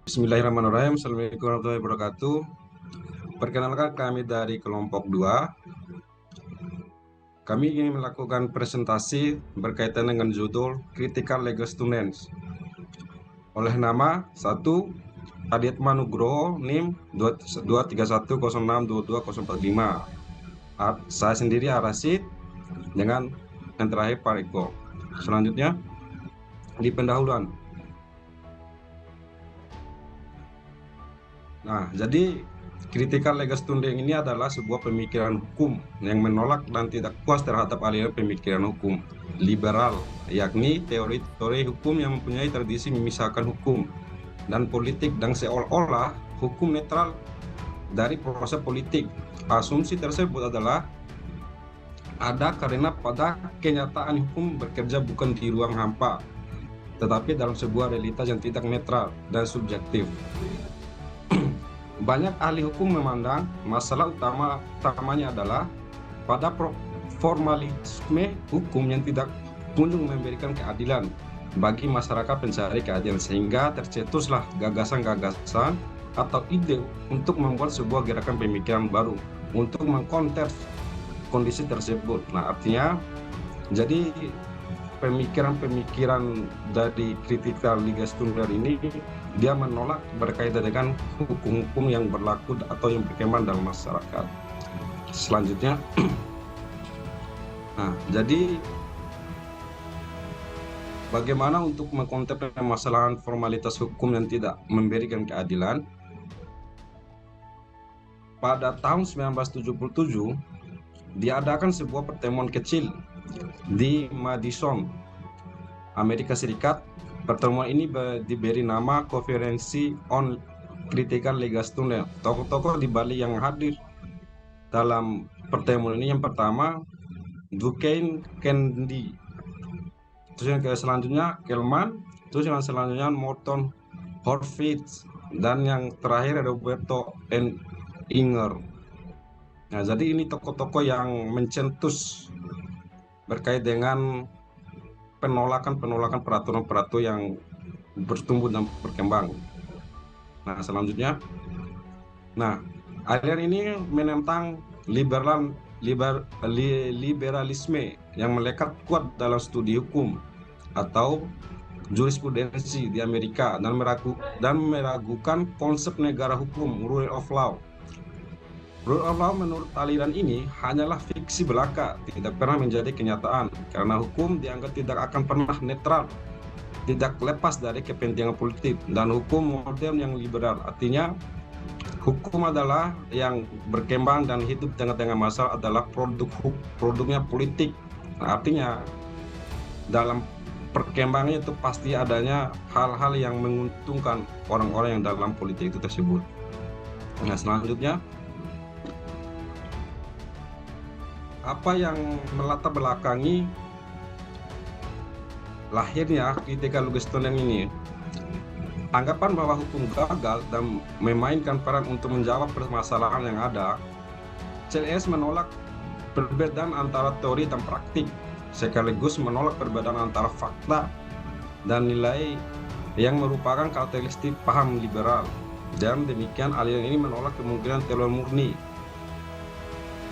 Bismillahirrahmanirrahim. Assalamualaikum warahmatullahi wabarakatuh. Perkenalkan, kami dari kelompok 2. Kami ingin melakukan presentasi berkaitan dengan judul Critical Legal Students oleh nama 1. Adiatma Nugroho, NIM 231062245. Saya sendiri Arasid dengan yang terakhir Pak Eko. Selanjutnya di pendahuluan. Nah, jadi critical legal student ini adalah sebuah pemikiran hukum yang menolak dan tidak puas terhadap aliran pemikiran hukum liberal, yakni teori-teori hukum yang mempunyai tradisi memisahkan hukum dan politik dan seolah-olah hukum netral dari proses politik. Asumsi tersebut adalah ada karena pada kenyataan hukum bekerja bukan di ruang hampa, tetapi dalam sebuah realitas yang tidak netral dan subjektif. Banyak ahli hukum memandang masalah utamanya adalah pada formalisme hukum yang tidak kunjung memberikan keadilan bagi masyarakat pencari keadilan, sehingga tercetuslah gagasan-gagasan atau ide untuk membuat sebuah gerakan pemikiran baru untuk mengkonter kondisi tersebut. Nah, artinya jadi pemikiran-pemikiran dari critical legal student ini dia menolak berkaitan dengan hukum-hukum yang berlaku atau yang berkembang dalam masyarakat. Selanjutnya, nah, jadi bagaimana untuk mengkonter permasalahan formalitas hukum yang tidak memberikan keadilan? Pada tahun 1977 diadakan sebuah pertemuan kecil di Madison, Amerika Serikat. Pertemuan ini diberi nama Konferensi on Critical Legal Student. Tokoh-tokoh di Bali yang hadir dalam pertemuan ini yang pertama Duquesne Kennedy, terus yang selanjutnya Kelman, terus yang selanjutnya Morton Horvitz, dan yang terakhir Roberto N. Inger. Nah, jadi ini tokoh-tokoh yang mencetus berkait dengan penolakan peraturan-peraturan yang bertumbuh dan berkembang. Nah, selanjutnya, aliran ini menentang liberalisme yang melekat kuat dalam studi hukum atau jurisprudensi di Amerika dan meragukan konsep negara hukum, rule of law. Rule of law menurut aliran ini hanyalah fiksi belaka, tidak pernah menjadi kenyataan, karena hukum dianggap tidak akan pernah netral, tidak lepas dari kepentingan politik, dan hukum modern yang liberal. Artinya, hukum adalah yang berkembang dan hidup tengah-tengah masa adalah produknya politik. Nah, artinya, dalam perkembangannya itu pasti adanya hal-hal yang menguntungkan orang-orang yang dalam politik itu tersebut. Nah, selanjutnya, apa yang melatar belakangi lahirnya critical legal student ini? Anggapan bahwa hukum gagal dan memainkan peran untuk menjawab permasalahan yang ada. CLS menolak perbedaan antara teori dan praktik, sekaligus menolak perbedaan antara fakta dan nilai yang merupakan karakteristik paham liberal. Dan demikian aliran ini menolak kemungkinan teori murni,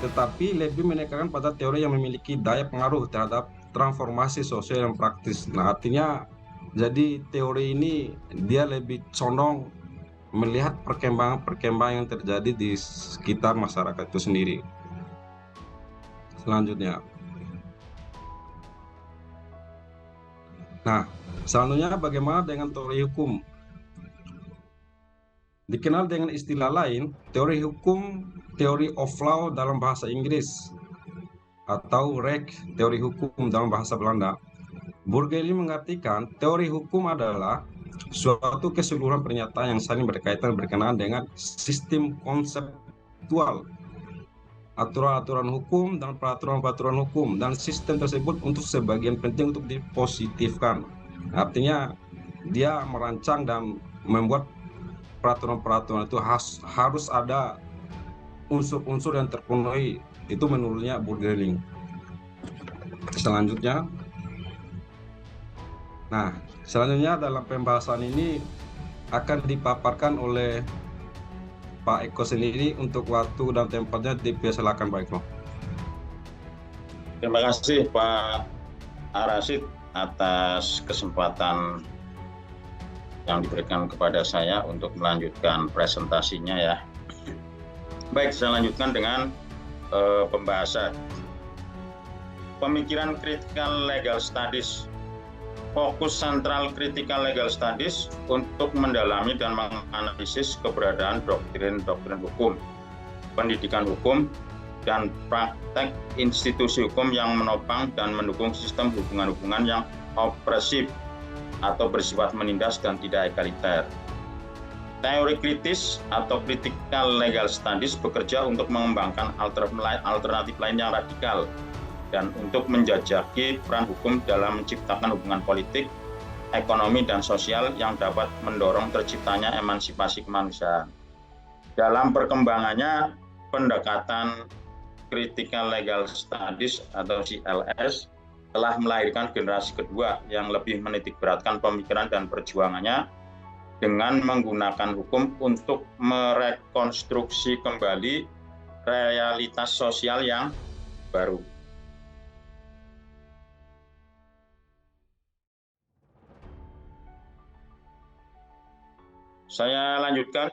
tetapi lebih menekankan pada teori yang memiliki daya pengaruh terhadap transformasi sosial yang praktis. Nah, artinya jadi teori ini dia lebih condong melihat perkembangan yang terjadi di sekitar masyarakat itu sendiri. Selanjutnya, nah, selanjutnya bagaimana dengan teori hukum? Dikenal dengan istilah lain, teori hukum, teori of law dalam bahasa Inggris, atau REC, teori hukum dalam bahasa Belanda. Burgeli mengartikan teori hukum adalah suatu keseluruhan pernyataan yang saling berkaitan berkenaan dengan sistem konseptual, aturan-aturan hukum dan peraturan-peraturan hukum, dan sistem tersebut untuk sebagian penting untuk dipositifkan. Artinya dia merancang dan membuat peraturan-peraturan itu harus ada unsur-unsur yang terpenuhi, itu menurutnya Burgeli. Selanjutnya, selanjutnya dalam pembahasan ini akan dipaparkan oleh Pak Eko sendiri. Untuk waktu dan tempatnya dipersilakan Pak Eko. Terima kasih Pak Arasid atas kesempatan yang diberikan kepada saya untuk melanjutkan presentasinya ya. Baik, saya lanjutkan dengan pembahasan pemikiran critical legal studies. Fokus sentral critical legal studies untuk mendalami dan menganalisis keberadaan doktrin-doktrin hukum, pendidikan hukum, dan praktek institusi hukum yang menopang dan mendukung sistem hubungan-hubungan yang opresif atau bersifat menindas dan tidak egaliter. Teori kritis atau critical legal studies bekerja untuk mengembangkan alternatif lain yang radikal dan untuk menjajaki peran hukum dalam menciptakan hubungan politik, ekonomi, dan sosial yang dapat mendorong terciptanya emansipasi kemanusiaan. Dalam perkembangannya, pendekatan Critical Legal Studies atau CLS telah melahirkan generasi kedua yang lebih menitikberatkan pemikiran dan perjuangannya dengan menggunakan hukum untuk merekonstruksi kembali realitas sosial yang baru. Saya lanjutkan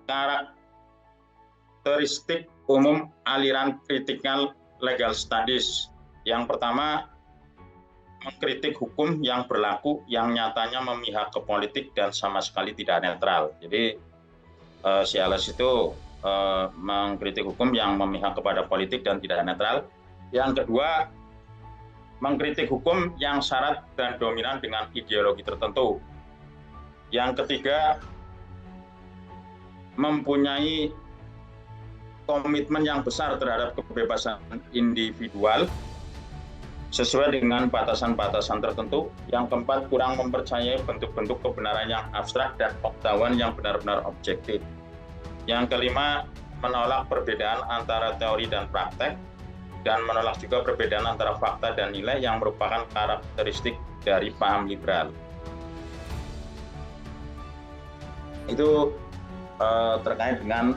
karakteristik umum aliran critical legal studies. Yang pertama, mengkritik hukum yang berlaku yang nyatanya memihak ke politik dan sama sekali tidak netral. Jadi CLS itu mengkritik hukum yang memihak kepada politik dan tidak netral. Yang kedua, mengkritik hukum yang syarat dan dominan dengan ideologi tertentu. Yang ketiga, mempunyai komitmen yang besar terhadap kebebasan individual sesuai dengan batasan-batasan tertentu. Yang keempat, kurang mempercayai bentuk-bentuk kebenaran yang abstrak dan pengetahuan yang benar-benar objektif. Yang kelima, menolak perbedaan antara teori dan praktek, dan menolak juga perbedaan antara fakta dan nilai yang merupakan karakteristik dari paham liberal. Itu terkait dengan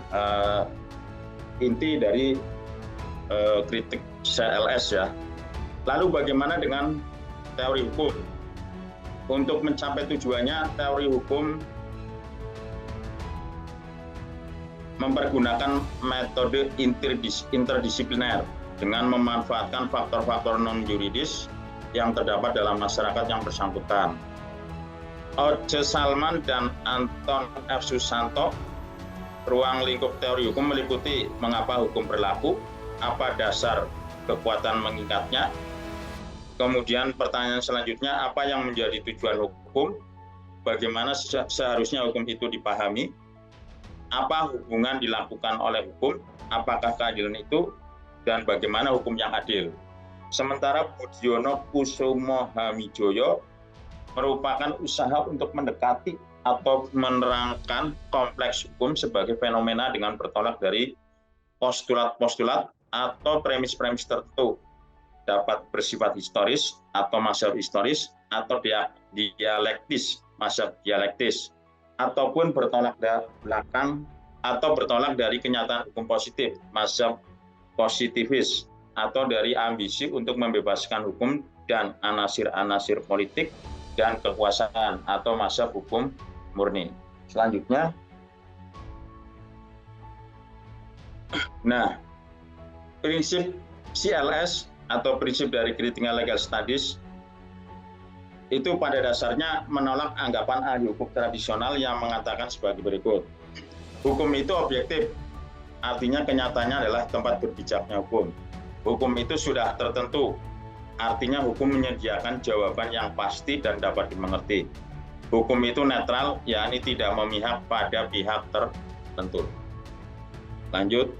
inti dari kritik CLS ya. Lalu bagaimana dengan teori hukum? Untuk mencapai tujuannya, teori hukum mempergunakan metode interdisipliner dengan memanfaatkan faktor-faktor non-yuridis yang terdapat dalam masyarakat yang bersangkutan. Oce Salman dan Anton F. Susanto, ruang lingkup teori hukum meliputi mengapa hukum berlaku, apa dasar kekuatan mengikatnya, kemudian pertanyaan selanjutnya, apa yang menjadi tujuan hukum, bagaimana seharusnya hukum itu dipahami, apa hubungan dilakukan oleh hukum, apakah keadilan itu, dan bagaimana hukum yang adil. Sementara Budiono Kusumo Hamijoyo merupakan usaha untuk mendekati atau menerangkan kompleks hukum sebagai fenomena dengan bertolak dari postulat-postulat atau premis-premis tertentu, dapat bersifat historis atau mazhab historis atau dialektis, mazhab dialektis, ataupun bertolak dari belakang atau bertolak dari kenyataan hukum positif, mazhab positifis, atau dari ambisi untuk membebaskan hukum dan anasir-anasir politik dan kekuasaan atau mazhab hukum murni. Selanjutnya, nah, prinsip CLS atau prinsip dari Critical Legal Studies itu pada dasarnya menolak anggapan ahli hukum tradisional yang mengatakan sebagai berikut. Hukum itu objektif, artinya kenyataannya adalah tempat berbijaknya hukum. Hukum itu sudah tertentu, artinya hukum menyediakan jawaban yang pasti dan dapat dimengerti. Hukum itu netral, yakni tidak memihak pada pihak tertentu. Lanjut.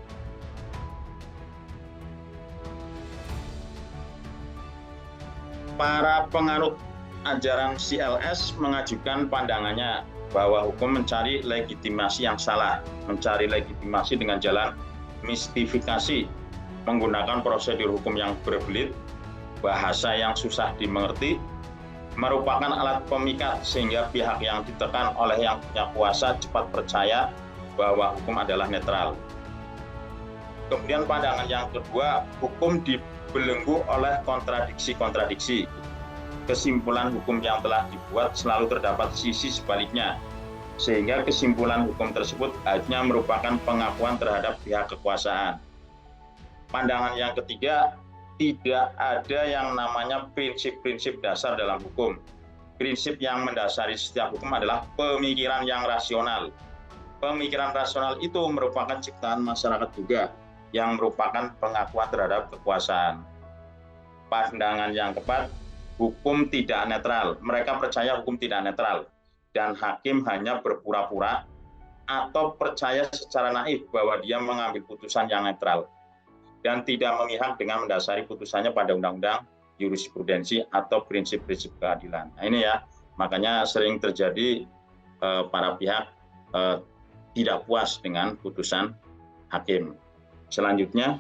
Para penganut ajaran CLS mengajukan pandangannya bahwa hukum mencari legitimasi yang salah, mencari legitimasi dengan jalan mistifikasi, menggunakan prosedur hukum yang berbelit, bahasa yang susah dimengerti, merupakan alat pemikat sehingga pihak yang ditekan oleh yang punya kuasa cepat percaya bahwa hukum adalah netral. Kemudian pandangan yang kedua, hukum dibelenggu oleh kontradiksi-kontradiksi. Kesimpulan hukum yang telah dibuat selalu terdapat sisi sebaliknya, sehingga kesimpulan hukum tersebut hanya merupakan pengakuan terhadap pihak kekuasaan. Pandangan yang ketiga, tidak ada yang namanya prinsip-prinsip dasar dalam hukum. Prinsip yang mendasari setiap hukum adalah pemikiran yang rasional. Pemikiran rasional itu merupakan ciptaan masyarakat juga, yang merupakan pengakuan terhadap kekuasaan. Pandangan yang keempat, hukum tidak netral. Mereka percaya hukum tidak netral, dan hakim hanya berpura-pura atau percaya secara naif bahwa dia mengambil putusan yang netral, dan tidak memihak dengan mendasari putusannya pada undang-undang, jurisprudensi, atau prinsip-prinsip keadilan. Nah ini ya, makanya sering terjadi para pihak tidak puas dengan putusan hakim. Selanjutnya,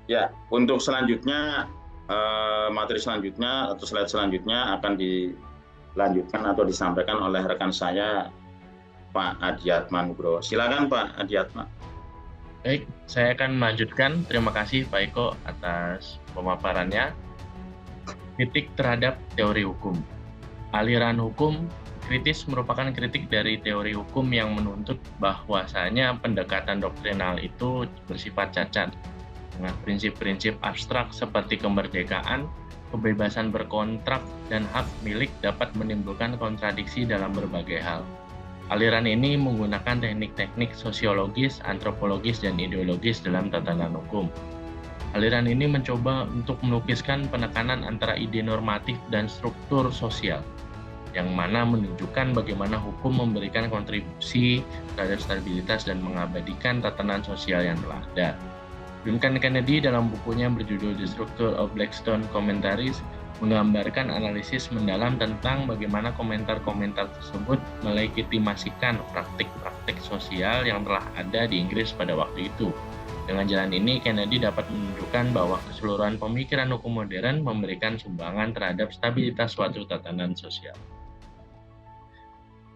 ya untuk selanjutnya, materi selanjutnya atau slide selanjutnya akan dilanjutkan atau disampaikan oleh rekan saya, Pak Adiatma Nugroho. Silakan Pak Adiatma. Baik, saya akan melanjutkan. Terima kasih Pak Eko atas pemaparannya. Kritik terhadap teori hukum. Aliran hukum kritis merupakan kritik dari teori hukum yang menuntut bahwasanya pendekatan doktrinal itu bersifat cacat dengan prinsip-prinsip abstrak seperti kemerdekaan, kebebasan berkontrak, dan hak milik dapat menimbulkan kontradiksi dalam berbagai hal. Aliran ini menggunakan teknik-teknik sosiologis, antropologis, dan ideologis dalam tatanan hukum. Aliran ini mencoba untuk melukiskan penekanan antara ide normatif dan struktur sosial, yang mana menunjukkan bagaimana hukum memberikan kontribusi terhadap stabilitas dan mengabadikan tatanan sosial yang telah ada. Duncan Kennedy dalam bukunya berjudul The Structure of Blackstone Commentaries menggambarkan analisis mendalam tentang bagaimana komentar-komentar tersebut melegitimasikan praktik-praktik sosial yang telah ada di Inggris pada waktu itu. Dengan jalan ini, Kennedy dapat menunjukkan bahwa keseluruhan pemikiran hukum modern memberikan sumbangan terhadap stabilitas suatu tatanan sosial.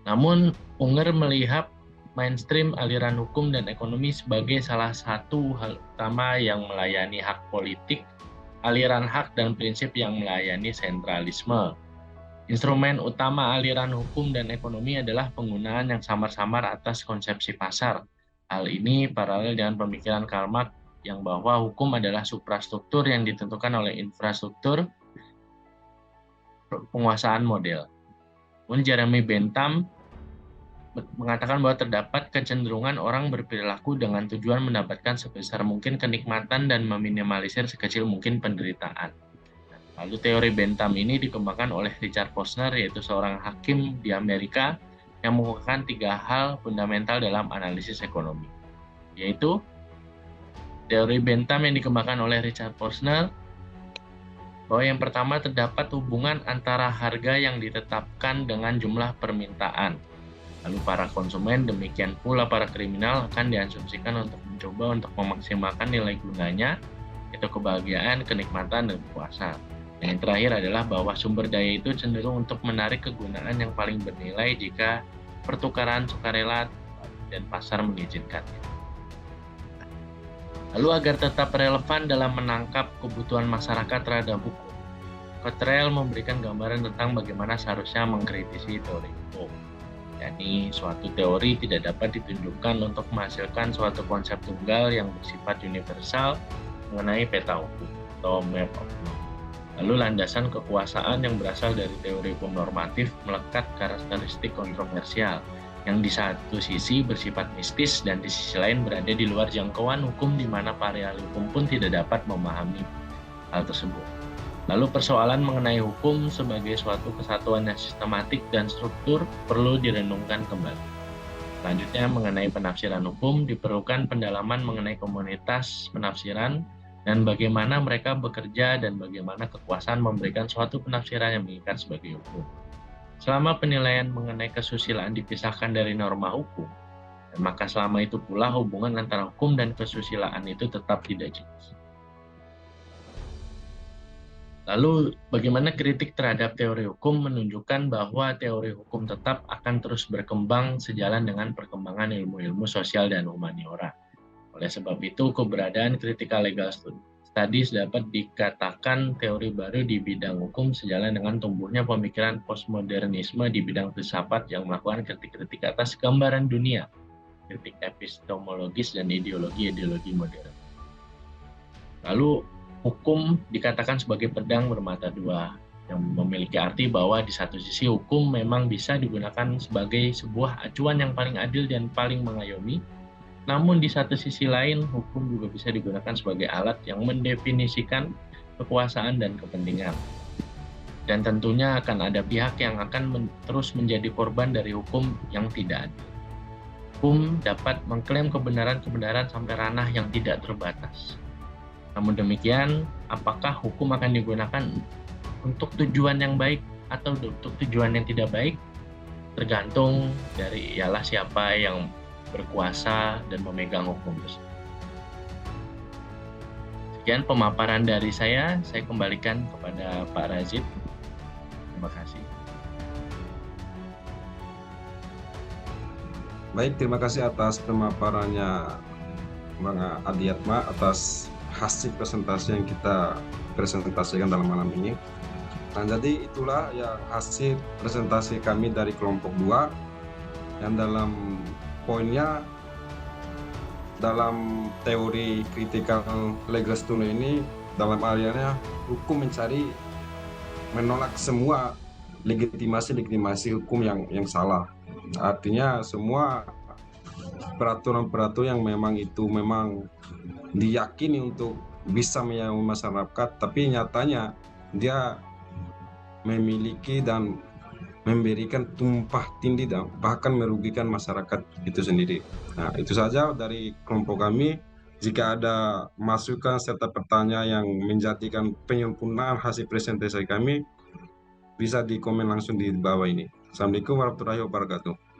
Namun, Unger melihat mainstream aliran hukum dan ekonomi sebagai salah satu hal utama yang melayani hak politik, aliran hak, dan prinsip yang melayani sentralisme. Instrumen utama aliran hukum dan ekonomi adalah penggunaan yang samar-samar atas konsepsi pasar. Hal ini paralel dengan pemikiran Karl Marx yang bahwa hukum adalah suprastruktur yang ditentukan oleh infrastruktur penguasaan model. Jeremy Bentham mengatakan bahwa terdapat kecenderungan orang berperilaku dengan tujuan mendapatkan sebesar mungkin kenikmatan dan meminimalisir sekecil mungkin penderitaan. Lalu teori Bentham ini dikembangkan oleh Richard Posner, yaitu seorang hakim di Amerika yang mengukuhkan 3 hal fundamental dalam analisis ekonomi, yaitu teori Bentham yang dikembangkan oleh Richard Posner, bahwa yang pertama terdapat hubungan antara harga yang ditetapkan dengan jumlah permintaan. Lalu para konsumen, demikian pula para kriminal akan diasumsikan untuk mencoba untuk memaksimalkan nilai gunanya, yaitu kebahagiaan, kenikmatan, dan kepuasan. Dan yang terakhir adalah bahwa sumber daya itu cenderung untuk menarik kegunaan yang paling bernilai jika pertukaran sukarela dan pasar mengizinkannya. Lalu agar tetap relevan dalam menangkap kebutuhan masyarakat terhadap hukum, Cottrell memberikan gambaran tentang bagaimana seharusnya mengkritisi teori hukum. yakni suatu teori tidak dapat ditunjukkan untuk menghasilkan suatu konsep tunggal yang bersifat universal mengenai peta hukum atau map of law. Lalu landasan kekuasaan yang berasal dari teori hukum normatif melekat karakteristik kontroversial yang di satu sisi bersifat mistis dan di sisi lain berada di luar jangkauan hukum di mana para ahli hukum pun tidak dapat memahami hal tersebut. Lalu persoalan mengenai hukum sebagai suatu kesatuan yang sistematik dan struktur perlu direnungkan kembali. Selanjutnya mengenai penafsiran hukum diperlukan pendalaman mengenai komunitas penafsiran dan bagaimana mereka bekerja dan bagaimana kekuasaan memberikan suatu penafsiran yang mengikat sebagai hukum. Selama penilaian mengenai kesusilaan dipisahkan dari norma hukum, Dan maka selama itu pula hubungan antara hukum dan kesusilaan itu tetap tidak jelas. Lalu bagaimana kritik terhadap teori hukum menunjukkan bahwa teori hukum tetap akan terus berkembang sejalan dengan perkembangan ilmu-ilmu sosial dan humaniora. Oleh sebab itu, keberadaan critical legal studies dapat dikatakan teori baru di bidang hukum sejalan dengan tumbuhnya pemikiran postmodernisme di bidang filsafat yang melakukan kritik-kritik atas gambaran dunia, kritik epistemologis dan ideologi-ideologi modern. Lalu, hukum dikatakan sebagai pedang bermata dua, yang memiliki arti bahwa di satu sisi hukum memang bisa digunakan sebagai sebuah acuan yang paling adil dan paling mengayomi, namun di satu sisi lain hukum juga bisa digunakan sebagai alat yang mendefinisikan kekuasaan dan kepentingan. Dan tentunya akan ada pihak yang akan terus menjadi korban dari hukum yang tidak adil. Hukum dapat mengklaim kebenaran-kebenaran sampai ranah yang tidak terbatas. Namun demikian, apakah hukum akan digunakan untuk tujuan yang baik atau untuk tujuan yang tidak baik? Tergantung dari ialah siapa yang berkuasa dan memegang hukum tersebut. Sekian pemaparan dari saya kembalikan kepada Pak Razid. Terima kasih. Baik, terima kasih atas pemaparannya Bang Adiatma atas hasil presentasi yang kita presentasikan dalam malam ini. Nah, jadi itulah ya hasil presentasi kami dari kelompok 2 yang dalam poinnya dalam teori critical legal study ini dalam areanya hukum mencari menolak semua legitimasi hukum yang salah. Artinya semua peraturan-peraturan yang memang diyakini untuk bisa menyayangkan masyarakat, tapi nyatanya dia memiliki dan memberikan tumpah tindih dan bahkan merugikan masyarakat itu sendiri. Nah, itu saja dari kelompok kami. Jika ada masukan serta pertanyaan yang menjadikan penyempurnaan hasil presentasi kami, bisa di komen langsung di bawah ini. Assalamualaikum warahmatullahi wabarakatuh.